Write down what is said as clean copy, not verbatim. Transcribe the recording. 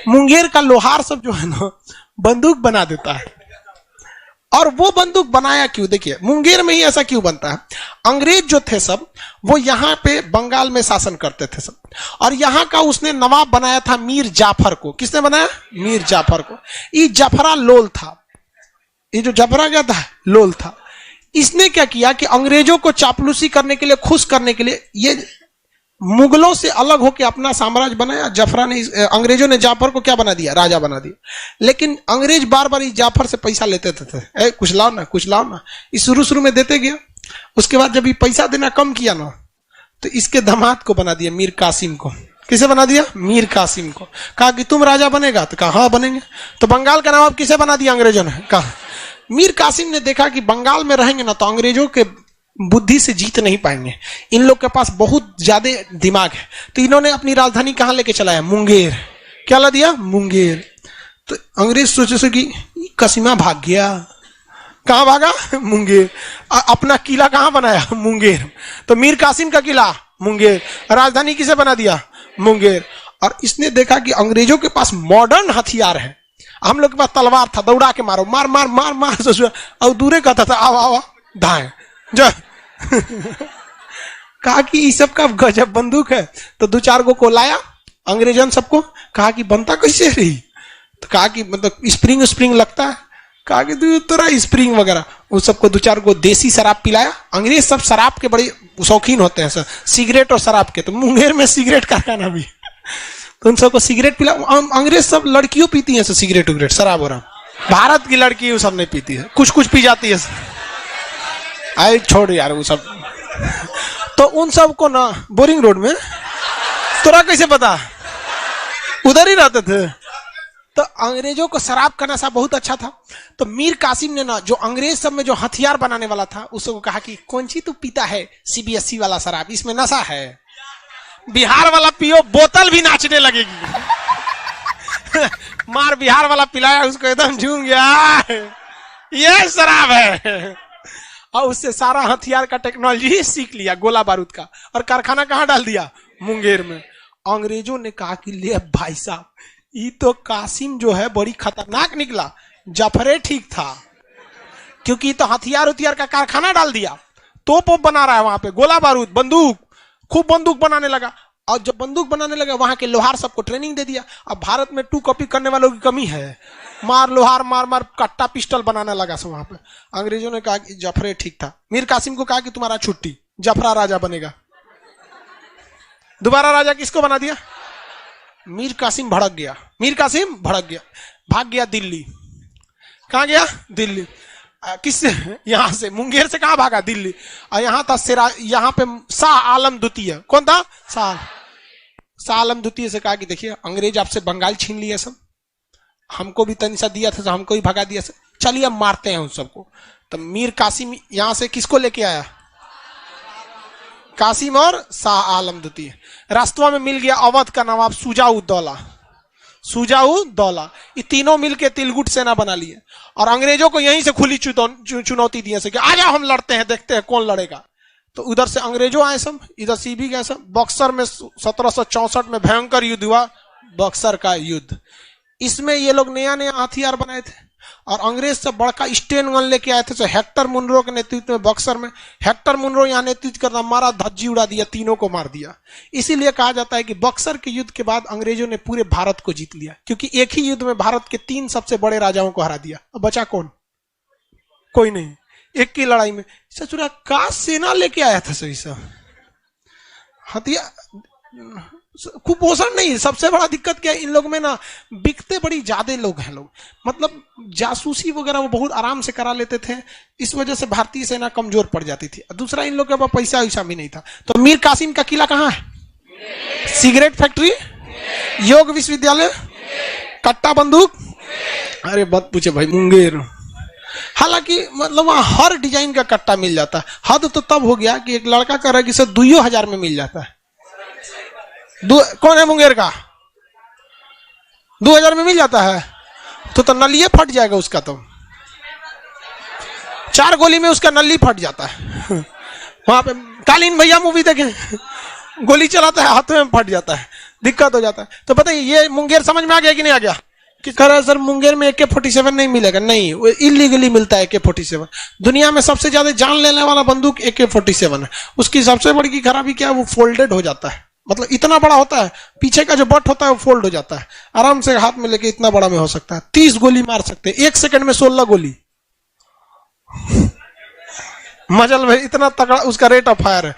मुंगेर का लोहार सब जो है ना बंदूक बना देता है। और वो बंदूक बनाया क्यों? देखिए मुंगेर में ही ऐसा क्यों बनता है? अंग्रेज जो थे सब वो यहाँ पे बंगाल में शासन करते थे सब, और यहाँ का उसने नवाब बनाया था मीर जाफर को। किसने बनाया? मीर जाफर को। ये जफरा लोल था, ये जो जफरा क्या था? लोल था। इसने क्या किया कि अंग्रेजों को चापलूसी करने के लिए, खुश करने के लिए, ये मुगलों से अलग होकर अपना साम्राज्य बनाया। जफरा ने, अंग्रेजों ने जाफर को क्या बना दिया? राजा बना दिया। लेकिन अंग्रेज बार बार इस जाफर से पैसा लेते थे, कुछ लाओ ना, कुछ लाओ ना। इस शुरू में देते गया। उसके बाद जब ये पैसा देना कम किया ना, तो इसके दामाद को बना दिया मीर कासिम को। किसे बना दिया? मीर कासिम को। कहा कि तुम राजा बनेगा? तो कहा हाँ बनेंगे। तो बंगाल का नवाब किसे बना दिया अंग्रेजों ने? कहा मीर कासिम ने देखा कि बंगाल में रहेंगे ना तो अंग्रेजों के बुद्धि से जीत नहीं पाएंगे, इन लोग के पास बहुत ज्यादा दिमाग है। तो इन्होंने अपनी राजधानी कहां लेके चलाया? मुंगेर। क्या ला दिया? मुंगेर। तो अंग्रेज सोचे कि कसीमा भाग गया। कहां भागा? मुंगेर। अपना किला कहां बनाया? मुंगेर। तो मीर कासिम का किला मुंगेर, राजधानी किसे बना दिया? मुंगेर। और इसने देखा कि अंग्रेजों के पास मॉडर्न हथियार है, हम लोग के पास तलवार था, दौड़ा के मारो, मार मार मार मार, और दूरे कहता था आओ आओ धाए जो कहा कि इस सब का गजब बंदूक है। तो दो चार को लाया अंग्रेजन सबको, कहा कि बनता कैसे रही? तो कहा कि मतलब स्प्रिंग स्प्रिंग लगता है। कहा कि तेरा स्प्रिंग वगैरह, उस सबको दो चार को देसी शराब पिलाया। अंग्रेज सब शराब के बड़े शौकीन होते हैं सर, सिगरेट और शराब के। तो मुंगेर में सिगरेट कारखाना भी, तो उन सबको सिगरेट पिला। अंग्रेज सब लड़कियों पीती हैं सिगरेट उगरेट, शराब वराब। भारत की लड़की वो सब नहीं पीती है, कुछ कुछ पी जाती है। आए छोड़ यार वो सब। तो उन सब को ना बोरिंग रोड में, तोरा कैसे पता? उधर ही रहते थे। तो अंग्रेजों को शराब का नशा बहुत अच्छा था। तो मीर कासिम ने ना, जो अंग्रेज सब में जो हथियार बनाने वाला था, उसको कहा कि कौन सी तू पीता है सीबीएसई वाला शराब, इसमें नशा है, बिहार वाला पियो, बोतल भी नाचने लगेगी। मार बिहार वाला पिलाया उसको, एकदम झूम गया, ये शराब है। और उससे सारा हथियार का टेक्नोलॉजी सीख लिया, गोला बारूद का। और कारखाना कहां डाल दिया? मुंगेर में। अंग्रेजों ने कहा कि ले भाई साहब, ये तो कासिम जो है बड़ी खतरनाक निकला, जफरे ठीक था, क्योंकि तो हथियार उथियार का कारखाना डाल दिया, तोप बना रहा है वहां पे, गोला बारूद, बंदूक, खूब बंदूक बनाने लगा। और जब बंदूक बनाने लगा, वहां के लोहार सबको ट्रेनिंग दे दिया। अब भारत में 2 कॉपी करने वालों की कमी है, मार लोहार मार मार कट्टा पिस्टल बनाने लगा सब वहां पे। अंग्रेजों ने कहा कि जफरे ठीक था। मीर कासिम को कहा कि तुम्हारा छुट्टी, जफरा राजा बनेगा। दोबारा राजा किसको बना दिया? मीर कासिम भड़क गया। मीर कासिम भड़क गया, भाग गया दिल्ली। कहां गया? दिल्ली। किससे? यहां से, मुंगेर से कहां भागा? दिल्ली। और यहां था यहाँ पे शाह आलम द्वितीय। कौन था? शाह आलम द्वितीय से कहा कि देखिए अंग्रेज आपसे बंगाल छीन लिए सब, हमको भी तनिसा दिया था, हमको ही भगा दिया, चलिए अब मारते हैं उन सबको। तो मीर कासिम यहां से किसको लेके आया? कासिम और शाह आलम द्वितीय। रास्तों में मिल गया अवध का नवाब सुजाउद्दौला। सुजाउद्दौला, ये तीनों मिलके तिलगुट सेना बना लिए और अंग्रेजों को यहीं से खुली चुनौती दी कि आ जाओ हम लड़ते हैं, देखते हैं कौन लड़ेगा। तो उधर से अंग्रेजों आए सब, इधर से भी गए सब। बक्सर में 1764 में भयंकर युद्ध हुआ, बक्सर का युद्ध। इसमें ये लोग नया नया हथियार बनाए थे और अंग्रेज से बड़का स्टेन गन लेके आए थे। तो हेक्टर मुनरो के नेतृत्व में बक्सर में, हेक्टर मुनरो यहाँ नेतृत्व करना, मारा, धज्जी उड़ा दिया, तीनों को मार दिया। इसीलिए कहा जाता है कि बक्सर के युद्ध के बाद अंग्रेजों ने पूरे भारत को जीत लिया, क्योंकि एक ही युद्ध में भारत के 3 सबसे बड़े राजाओं को हरा दिया। अब बचा कौन? कोई नहीं। एक की लड़ाई में सचुरा का सेना लेके आया था सही सब हथियार। कुपोषण नहीं, सबसे बड़ा दिक्कत क्या है इन लोग में ना, बिकते बड़ी ज्यादा लोग हैं लोग, मतलब जासूसी वगैरह वो बहुत आराम से करा लेते थे। इस वजह से भारतीय सेना कमजोर पड़ जाती थी। दूसरा, इन लोग के पास पैसा वैसा भी नहीं था। तो मीर कासिम का किला कहाँ है? सिगरेट फैक्ट्री, योग विश्वविद्यालय, कट्टा बंदूक, अरे मत पूछे भाई, मुंगेर। हालांकि मतलब वहां हर डिजाइन का कट्टा मिल जाता है। हद तो तब हो गया कि एक लड़का कह रहा है कि सर 2000 में मिल जाता है। कौन है मुंगेर का? 2000 में मिल जाता है तो नलिये फट जाएगा उसका। तो 4 गोली में उसका नली फट जाता है। वहां पे कालीन भैया मूवी देखे, गोली चलाता है हाथ में फट जाता है। दिक्कत हो जाता है। तो पता है ये मुंगेर समझ में आ गया कि नहीं आ गया? कि कह रहा है सर मुंगेर में AK-47 नहीं मिलेगा। नहीं, वो इलीगली मिलता है AK-47। दुनिया में सबसे ज्यादा जान लेने वाला बंदूक AK-47 है। उसकी सबसे बड़ी की खराबी क्या है, वो फोल्डेड हो जाता है। मतलब इतना बड़ा होता है, पीछे का जो बट होता है वो फोल्ड हो जाता है, आराम से हाथ में लेके इतना बड़ा में हो सकता है। 30 गोली मार सकते हैं 1 सेकंड में, 16 गोली। मजल भाई इतना तगड़ा उसका रेट ऑफ फायर है।